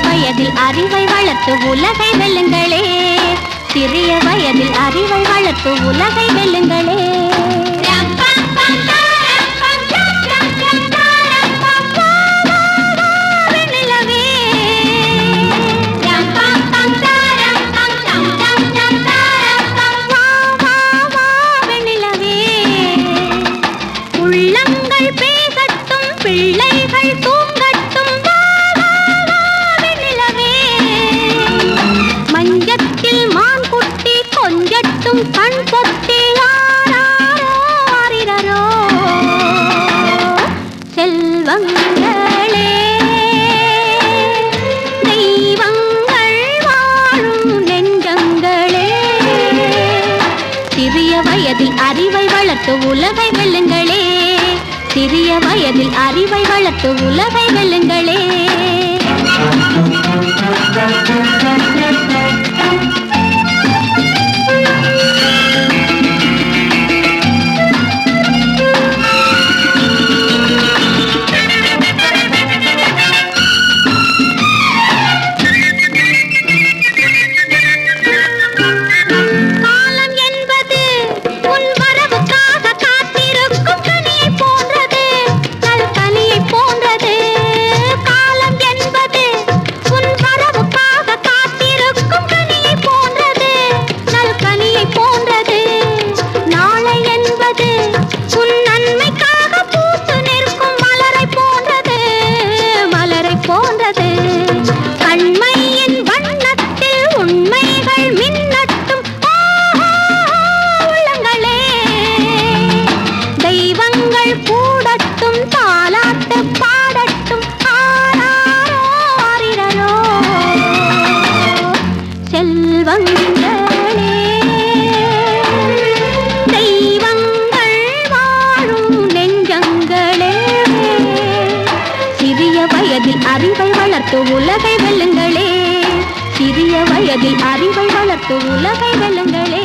வயதில் அறிவை வளர்த்து உலகை வெல்லுங்களே. சிறிய வயதில் அறிவை வளர்த்து உலகை வெல்லுங்களே. உள்ளங்கள் பேசட்டும், பிள்ளைகள் தூங்கட்டும், வெண்ணிலவே. மஞ்சத்தில் மான் குட்டி கொஞ்சட்டும், கண் பொட்டி ஆரிரரோ. செல்வங்களே தெய்வங்கள் வாழும் நெஞ்சங்களே. சிறிய வயதில் அறிவை வளர்த்து உலகை வெல்லுங்களே. சிறிய வயதில் அறிவை வளர்த்து உலகை வெல்லுங்களே. கண்மையின் வண்ணத்தில் உண்மைகள் மின்னட்டும், உள்ளங்களே. தெய்வங்கள் கூடட்டும், தாலாட்டு பாடட்டும், ஆரிரரோ. செல்வங்களே தெய்வங்கள் வாழும் நெஞ்சங்களே. சிறிய வயதில் அறிவை வளர்த்து உலகை வெல்லுங்களே. சிறிய வயதில் அறிவை வளர்த்து உலகை வெல்லுங்களே.